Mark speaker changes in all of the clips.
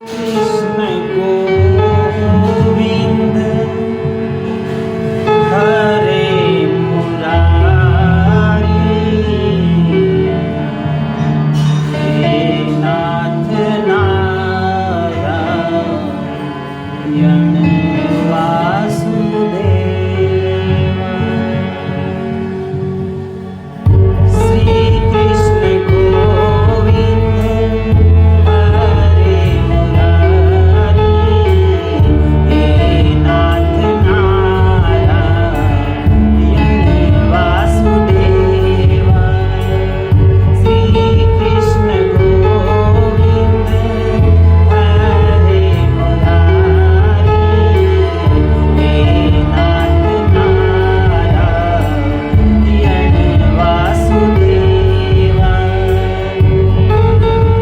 Speaker 1: कृष्ण गोविंद हरे मुरारी, हे नाथ नारायण वासुदेवा। श्री कृष्ण गोविंद हरे मुरारी, हे नाथ नारायण वासुदेवा। श्री कृष्ण गोविंद हरे मुरारी, हे नाथ नारायण वासुदेवा।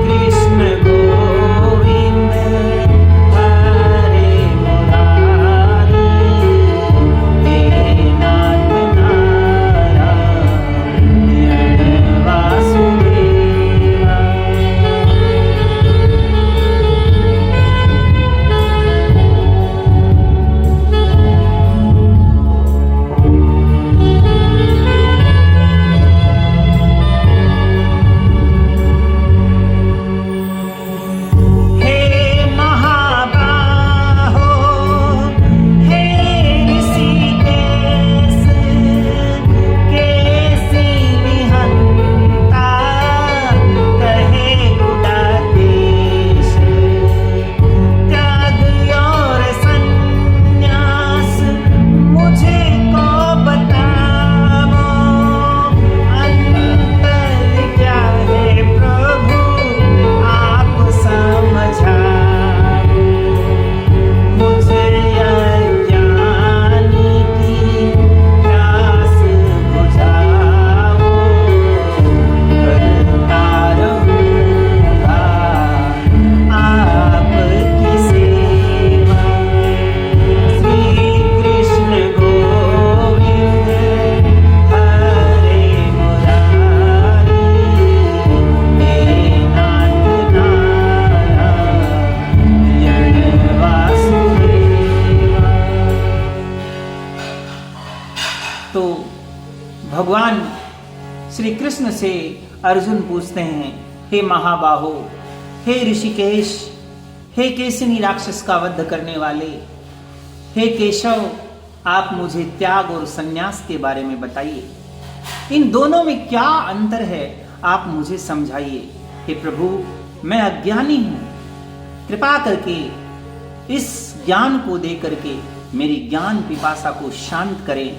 Speaker 1: कृष्ण गोविंद हरे मुरारी, हे नाथ नारायण वासुदेवा। हे महाबाहो, हे ऋषिकेश, केसी निहंता, कहे गुडाकेश। त्याग और संन्यास मुझे को बताओ, अंतर क्या है प्रभु आप समझाओ। मुझे अज्ञानी की प्यास बुझाओ, करता रहूंगा आपकी सेवा। श्री कृष्ण गोविंद हरे मुरारी, हे नाथ नारायण वासुदेवा। तो भगवान श्री कृष्ण से अर्जुन पूछते हैं, हे महाबाहो, हे ऋषिकेश, हे केसिनी राक्षस का वध करने वाले, हे केशव, आप मुझे त्याग और संन्यास के बारे में बताइए। इन दोनों में क्या अंतर है, आप मुझे समझाइए। हे प्रभु, मैं अज्ञानी हूं, कृपा करके इस ज्ञान को दे करके मेरी ज्ञान पिपासा को शांत करें।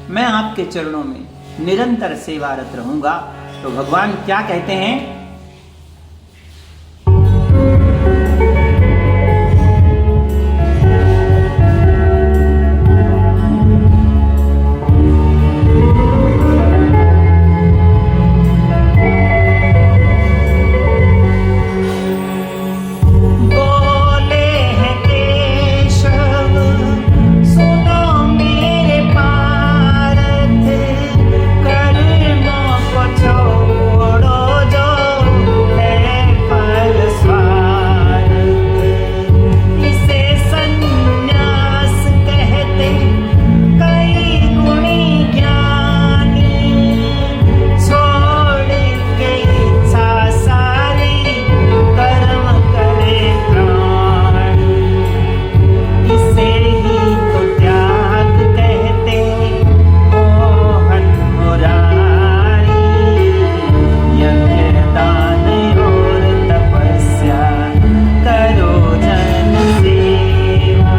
Speaker 1: मैं आपके चरणों में निरंतर सेवारत रहूंगा। तो भगवान क्या कहते हैं? बोले हैं केशव, सुनो मेरे पारथ, कर्मों को छोड़ो जो है फल स्वार्थ। इसे संन्यास कहते कई गुणी ज्ञानी, छोड़ के इच्छा सारी कर्म करे प्राणी। इसे ही तो त्याग कहते मोहन मुरारी, यज्ञ दान और तपस्या करो जन सेवा।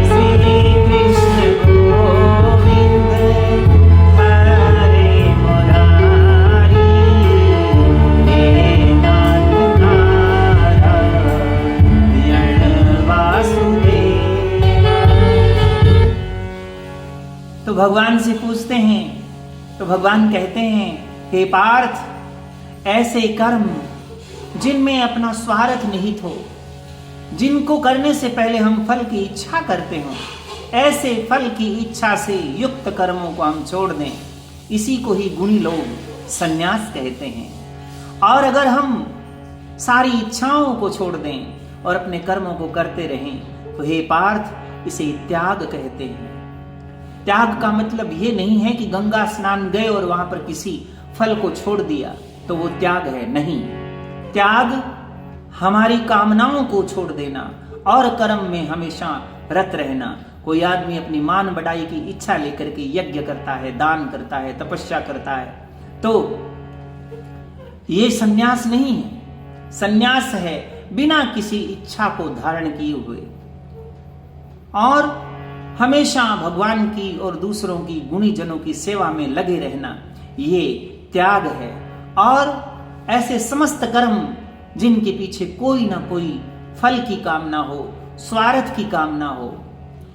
Speaker 1: श्री कृष्ण गोविंद हरे मुरारी, हे नाथ नारायण वासुदेवा। तो भगवान से पूछते हैं, तो भगवान कहते हैं, हे पार्थ, ऐसे कर्म जिनमें अपना स्वार्थ निहित हो, जिनको करने से पहले हम फल की इच्छा करते हो, ऐसे फल की इच्छा से युक्त कर्मों को हम छोड़ दें। इसी को ही गुणी लोग संन्यास कहते हैं। और अगर हम सारी इच्छाओं को छोड़ दें और अपने कर्मों को करते रहें, तो हे पार्थ इसे त्याग कहते हैं। त्याग का मतलब ये नहीं है कि गंगा स्नान गए और वहां पर किसी फल को छोड़ दिया तो वो त्याग है, नहीं। त्याग हमारी कामनाओं को छोड़ देना और कर्म में हमेशा रत रहना। कोई आदमी अपनी मान बढ़ाई की इच्छा लेकर के यज्ञ करता है, दान करता है, तपस्या करता है, तो ये सन्यास नहीं है। सन्यास है बिना किसी इच्छा को धारण किए हुए और हमेशा भगवान की और दूसरों की, गुणी जनों की सेवा में लगे रहना, ये त्याग है। और ऐसे समस्त कर्म जिनके पीछे कोई ना कोई फल की कामना हो, स्वार्थ की कामना हो,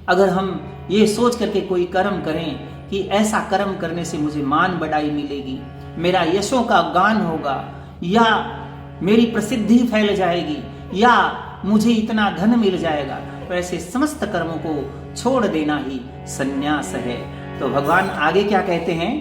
Speaker 1: अगर हम ये सोच करके कोई कर्म करें कि ऐसा कर्म करने से मुझे मान बढ़ाई मिलेगी, मेरा यशों का गान होगा, या मेरी प्रसिद्धि फैल जाएगी, या मुझे इतना धन मिल जाएगा, तो ऐसे समस्त कर्मों को छोड़ देना ही सन्यास है। तो भगवान आगे क्या कहते हैं?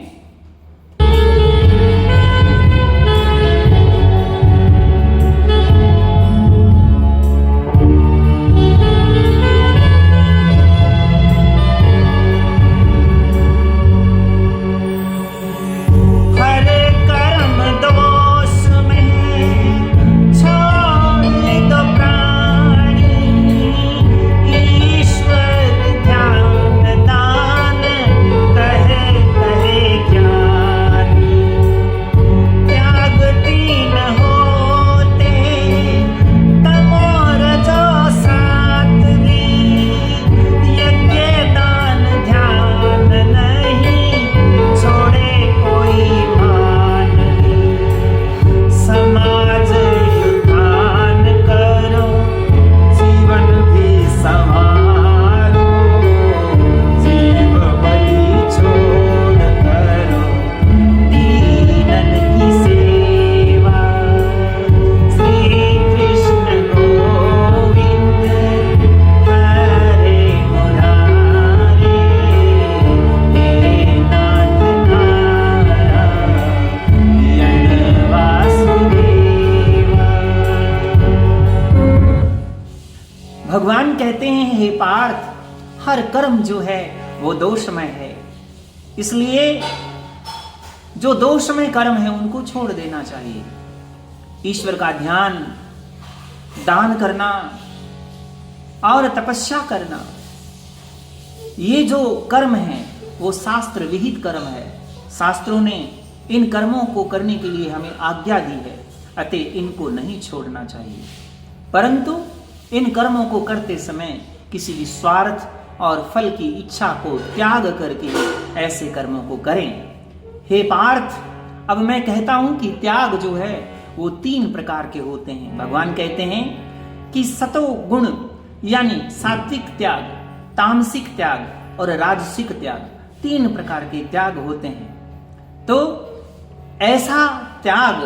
Speaker 1: भगवान कहते हैं, हे पार्थ, हर कर्म जो है वो दोषमय है, इसलिए जो दोषमय कर्म है उनको छोड़ देना चाहिए। ईश्वर का ध्यान, दान करना और तपस्या करना, ये जो कर्म है वो शास्त्र विहित कर्म है। शास्त्रों ने इन कर्मों को करने के लिए हमें आज्ञा दी है, अतः इनको नहीं छोड़ना चाहिए। परंतु इन कर्मों को करते समय किसी भी स्वार्थ और फल की इच्छा को त्याग करके ऐसे कर्मों को करें। हे पार्थ, अब मैं कहता हूं कि त्याग जो है वो 3 प्रकार के होते हैं। भगवान कहते हैं कि सतो गुण यानी सात्विक त्याग, तामसिक त्याग और राजसिक त्याग, 3 प्रकार के त्याग होते हैं। तो ऐसा त्याग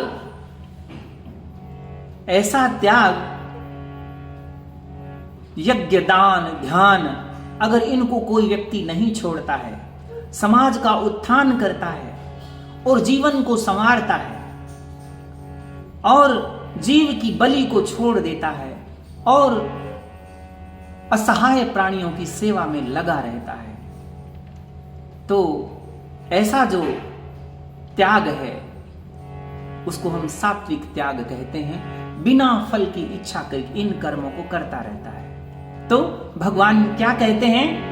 Speaker 1: यज्ञ, दान, ध्यान, अगर इनको कोई व्यक्ति नहीं छोड़ता है, समाज का उत्थान करता है और जीवन को संवारता है और जीव की बलि को छोड़ देता है और असहाय प्राणियों की सेवा में लगा रहता है, तो ऐसा जो त्याग है उसको हम सात्विक त्याग कहते हैं। बिना फल की इच्छा करके इन कर्मों को करता रहता है। तो भगवान क्या कहते हैं?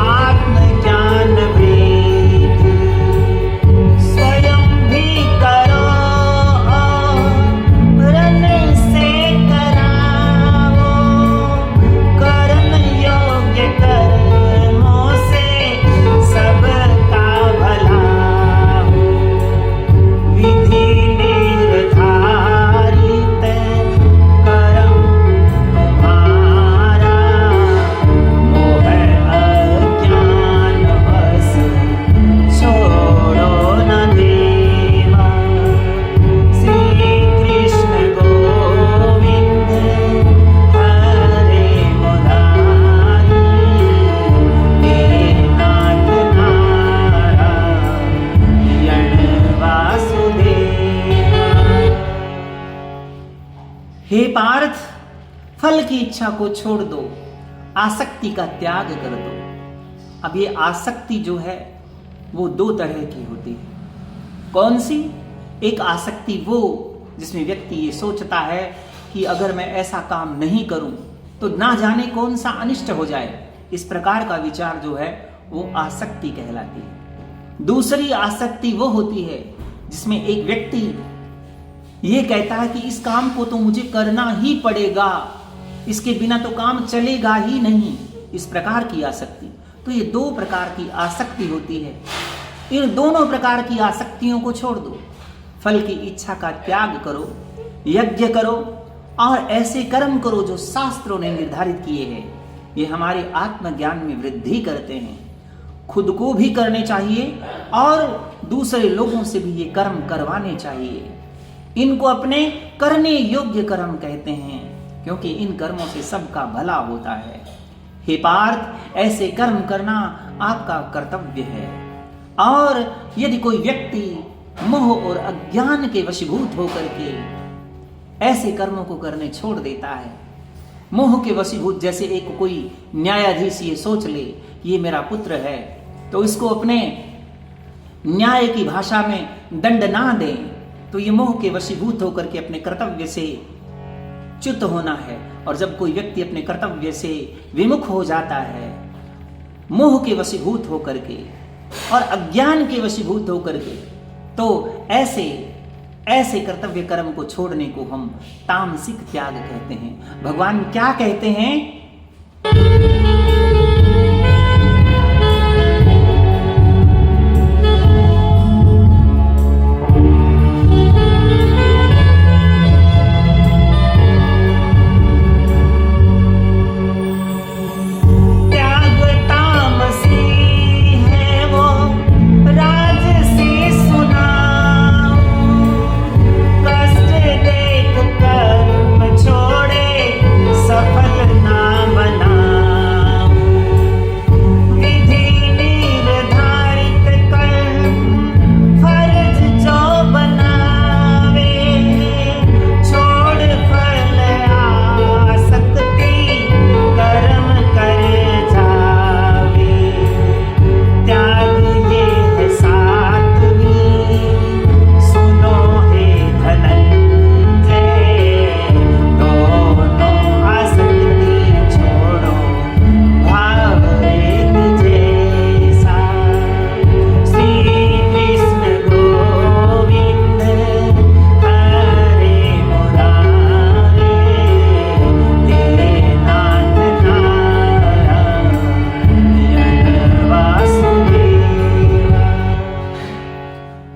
Speaker 2: आत्म
Speaker 1: इच्छा को छोड़ दो, आसक्ति का त्याग कर दो। अब ये आसक्ति जो है वो दो तरह की होती है। कौन सी? एक आसक्ति वो जिसमें व्यक्ति ये सोचता है कि अगर मैं ऐसा काम नहीं करूं तो ना जाने कौन सा अनिष्ट हो जाए। इस प्रकार का विचार जो है वो आसक्ति कहलाती है। दूसरी आसक्ति वो होती है जिसमें एक व्यक्ति ये कहता है कि इस काम को तो मुझे करना ही पड़ेगा, इसके बिना तो काम चलेगा ही नहीं। इस प्रकार की आसक्ति। तो ये दो प्रकार की आसक्ति होती है। इन दोनों प्रकार की आसक्तियों को छोड़ दो, फल की इच्छा का त्याग करो, यज्ञ करो और ऐसे कर्म करो जो शास्त्रों ने निर्धारित किए हैं। ये हमारे आत्मज्ञान में वृद्धि करते हैं। खुद को भी करने चाहिए और दूसरे लोगों से भी ये कर्म करवाने चाहिए। इनको अपने करने योग्य कर्म कहते हैं, क्योंकि इन कर्मों से सबका भला होता है। हे पार्थ, ऐसे कर्म करना आपका कर्तव्य है। और यदि कोई व्यक्ति मोह और अज्ञान के वशीभूत होकर के ऐसे कर्मों को करने छोड़ देता है, मोह के वशीभूत, जैसे एक कोई न्यायाधीश ये सोच ले कि ये मेरा पुत्र है तो इसको अपने न्याय की भाषा में दंड ना दे, तो ये मोह के वशीभूत होकर के अपने कर्तव्य से च्युत होना है। और जब कोई व्यक्ति अपने कर्तव्य से विमुख हो जाता है, मोह के वशीभूत होकर के और अज्ञान के वशीभूत होकर के, तो ऐसे कर्तव्य कर्म को छोड़ने को हम तामसिक त्याग कहते हैं। भगवान क्या कहते हैं?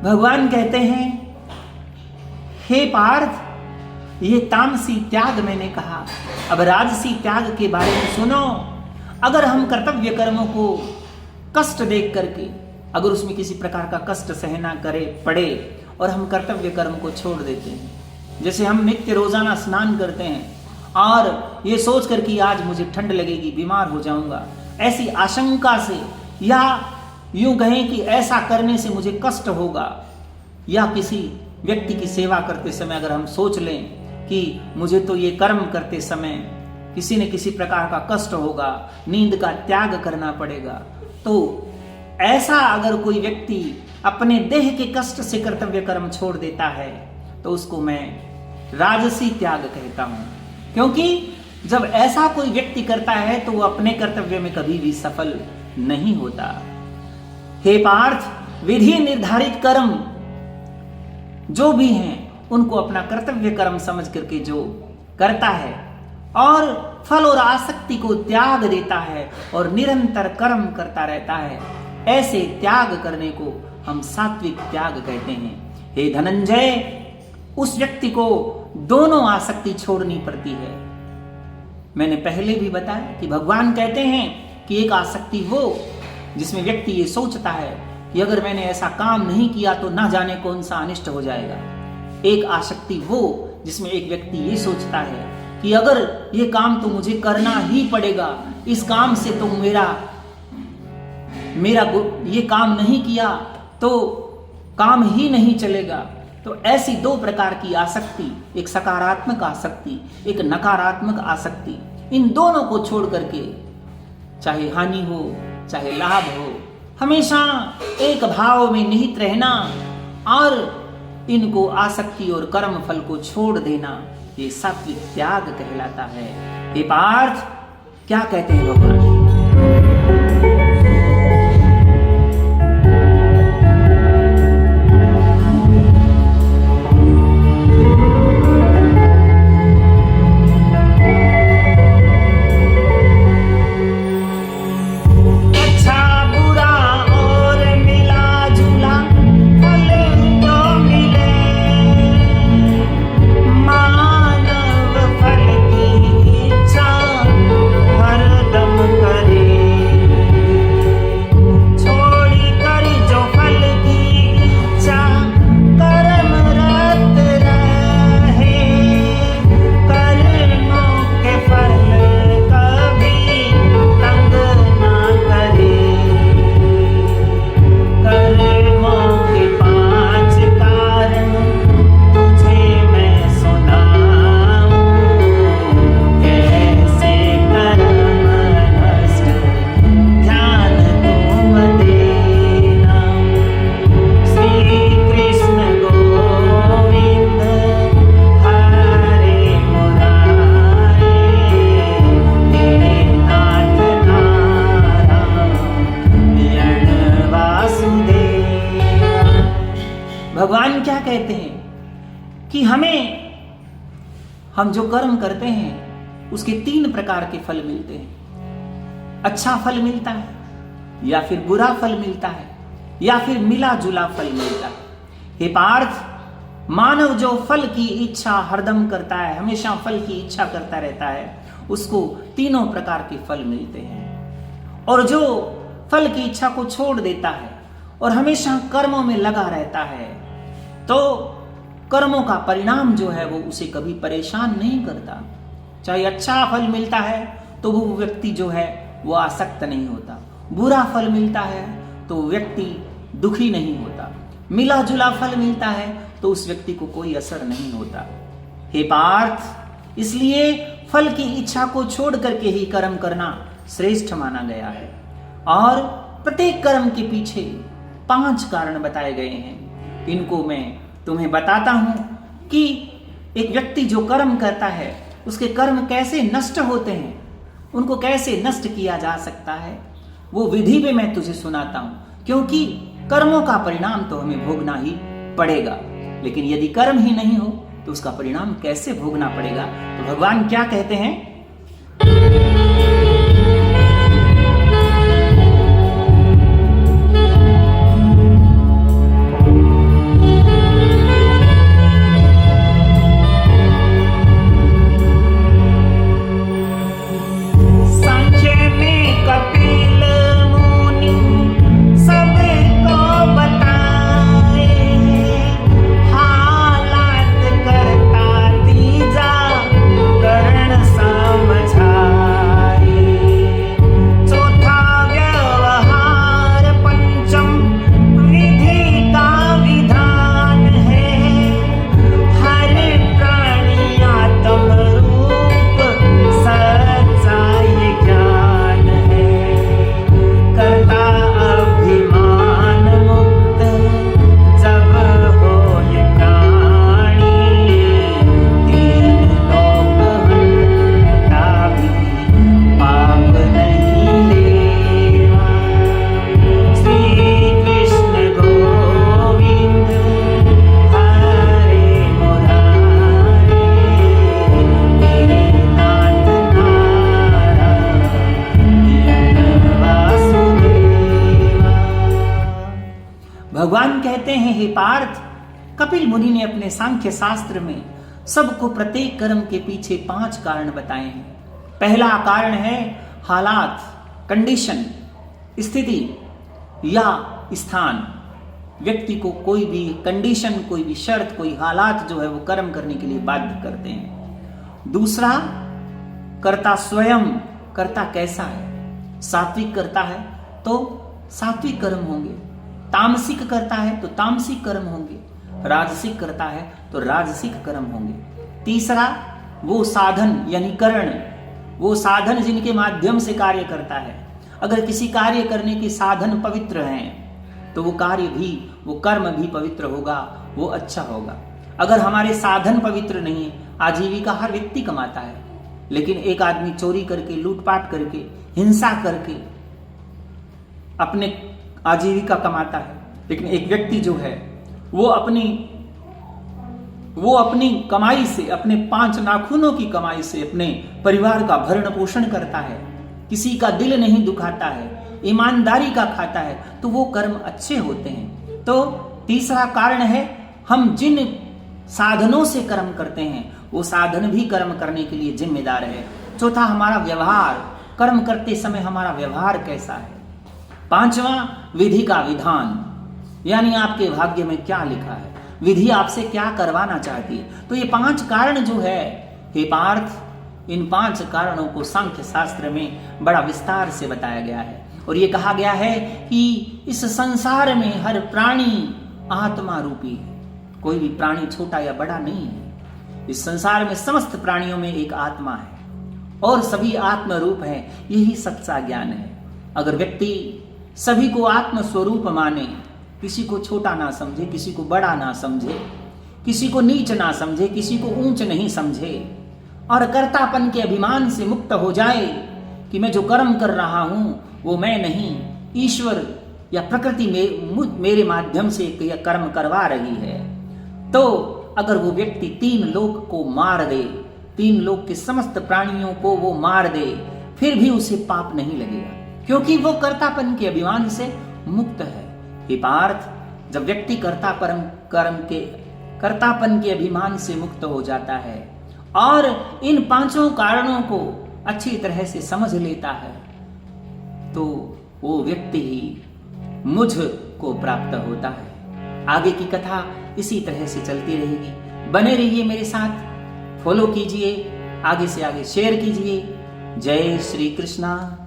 Speaker 1: भगवान कहते हैं, हे पार्थ, ये तामसी त्याग मैंने कहा, अब राजसी त्याग के बारे में सुनो। अगर हम कर्तव्य कर्मों को कष्ट देख करके, अगर उसमें किसी प्रकार का कष्ट सहना करे पड़े और हम कर्तव्य कर्म को छोड़ देते हैं, जैसे हम नित्य रोजाना स्नान करते हैं और ये सोच कर कि आज मुझे ठंड लगेगी, बीमार हो जाऊंगा, ऐसी आशंका से, या यूं कहें कि ऐसा करने से मुझे कष्ट होगा, या किसी व्यक्ति की सेवा करते समय अगर हम सोच लें कि मुझे तो ये कर्म करते समय किसी न किसी प्रकार का कष्ट होगा, नींद का त्याग करना पड़ेगा, तो ऐसा अगर कोई व्यक्ति अपने देह के कष्ट से कर्तव्य कर्म छोड़ देता है तो उसको मैं राजसी त्याग कहता हूं। क्योंकि जब ऐसा कोई व्यक्ति करता है तो वो अपने कर्तव्य में कभी भी सफल नहीं होता। हे पार्थ, विधि निर्धारित कर्म जो भी हैं उनको अपना कर्तव्य कर्म समझ करके जो करता है और फल और आसक्ति को त्याग देता है और निरंतर कर्म करता रहता है, ऐसे त्याग करने को हम सात्विक त्याग कहते हैं। हे धनंजय, उस व्यक्ति को दोनों आसक्ति छोड़नी पड़ती है। मैंने पहले भी बताया कि भगवान कहते हैं कि एक आसक्ति वो जिसमें व्यक्ति ये सोचता है कि अगर मैंने ऐसा काम नहीं किया तो ना जाने कौन सा अनिष्ट हो जाएगा। एक आसक्ति वो जिसमें एक व्यक्ति ये सोचता है कि अगर ये काम तो मुझे करना ही पड़ेगा, इस काम से तो मेरा ये काम नहीं किया तो काम ही नहीं चलेगा। तो ऐसी दो प्रकार की आसक्ति, एक सकारात्मक आसक्ति, एक नकारात्मक आसक्ति, इन दोनों को छोड़ करके, चाहे हानि हो चाहे लाभ हो, हमेशा एक भाव में निहित रहना और इनको आसक्ति और कर्म फल को छोड़ देना, ये सात्विक त्याग कहलाता है। ये पार्थ क्या कहते हैं भगवान? भगवान क्या कहते हैं कि हम जो कर्म करते हैं उसके 3 प्रकार के फल मिलते हैं। अच्छा फल मिलता है, या फिर बुरा फल मिलता है, या फिर मिला जुला फल मिलता है। हे पार्थ, मानव जो फल की इच्छा हरदम करता है, हमेशा फल की इच्छा करता रहता है, उसको 3 प्रकार के फल मिलते हैं। और जो फल की इच्छा को छोड़ देता है और हमेशा कर्मों में लगा रहता है, तो कर्मों का परिणाम जो है वो उसे कभी परेशान नहीं करता। चाहे अच्छा फल मिलता है तो वो व्यक्ति जो है वो आसक्त नहीं होता, बुरा फल मिलता है तो व्यक्ति दुखी नहीं होता, मिला जुला फल मिलता है तो उस व्यक्ति को कोई असर नहीं होता। हे पार्थ, इसलिए फल की इच्छा को छोड़ करके ही कर्म करना श्रेष्ठ माना गया है। और प्रत्येक कर्म के पीछे 5 कारण बताए गए हैं। इनको मैं तुम्हें बताता हूं कि एक व्यक्ति जो कर्म करता है उसके कर्म कैसे नष्ट होते हैं, उनको कैसे नष्ट किया जा सकता है, वो विधि भी मैं तुझे सुनाता हूं। क्योंकि कर्मों का परिणाम तो हमें भोगना ही पड़ेगा, लेकिन यदि कर्म ही नहीं हो तो उसका परिणाम कैसे भोगना पड़ेगा। तो भगवान क्या कहते हैं? भगवान कहते हैं, हे पार्थ, कपिल मुनि ने अपने सांख्य शास्त्र में सबको प्रत्येक कर्म के पीछे 5 कारण बताए हैं। पहला कारण है हालात, कंडीशन, स्थिति या स्थान। व्यक्ति को कोई भी कंडीशन, कोई भी शर्त, कोई हालात जो है वो कर्म करने के लिए बाध्य करते हैं। दूसरा, कर्ता स्वयं, कर्ता कैसा है। सात्विक करता है तो सात्विक कर्म होंगे, तामसिक करता है तो तामसिक कर्म होंगे, राजसिक करता है तो राजसिक कर्म होंगे। तीसरा, वो साधन यानी करण वो साधन जिनके माध्यम से कार्य करता है। अगर किसी कार्य करने के साधन पवित्र हैं तो वो कार्य भी, वो कर्म भी पवित्र होगा, वो अच्छा होगा। अगर हमारे साधन पवित्र नहीं है, आजीविका हर व्यक्ति कमाता है, लेकिन एक आदमी चोरी करके, लूटपाट करके, हिंसा करके अपने आजीविका कमाता है, लेकिन एक व्यक्ति जो है वो अपनी कमाई से, अपने 5 नाखूनों की कमाई से अपने परिवार का भरण पोषण करता है, किसी का दिल नहीं दुखाता है, ईमानदारी का खाता है, तो वो कर्म अच्छे होते हैं। तो तीसरा कारण है, हम जिन साधनों से कर्म करते हैं वो साधन भी कर्म करने के लिए जिम्मेदार है। चौथा, हमारा व्यवहार, कर्म करते समय हमारा व्यवहार कैसा है। पांचवा, विधि का विधान, यानी आपके भाग्य में क्या लिखा है, विधि आपसे क्या करवाना चाहती है। तो ये 5 कारण जो है हे पार्थ, इन 5 कारणों को सांख्य शास्त्र में बड़ा विस्तार से बताया गया है और ये कहा गया है कि इस संसार में हर प्राणी आत्मा रूपी है। कोई भी प्राणी छोटा या बड़ा नहीं है। इस संसार में समस्त प्राणियों में एक आत्मा है और सभी आत्म रूप है। यही सच्चा ज्ञान है। अगर व्यक्ति सभी को आत्म स्वरूप माने, किसी को छोटा ना समझे, किसी को बड़ा ना समझे, किसी को नीच ना समझे, किसी को ऊंच नहीं समझे और कर्तापन के अभिमान से मुक्त हो जाए कि मैं जो कर्म कर रहा हूं वो मैं नहीं, ईश्वर या प्रकृति में मेरे माध्यम से यह कर्म करवा रही है, तो अगर वो व्यक्ति 3 लोक को मार दे, 3 लोक के समस्त प्राणियों को वो मार दे, फिर भी उसे पाप नहीं लगेगा, क्योंकि वो कर्तापन के अभिमान से मुक्त है। हे पार्थ, जब व्यक्ति कर्तापन के अभिमान से मुक्त हो जाता है और इन 5 कारणों को अच्छी तरह से समझ लेता है, तो वो व्यक्ति ही मुझ को प्राप्त होता है। आगे की कथा इसी तरह से चलती रहेगी। बने रहिए मेरे साथ, फॉलो कीजिए, आगे से आगे शेयर कीजिए। जय श्री कृष्णा।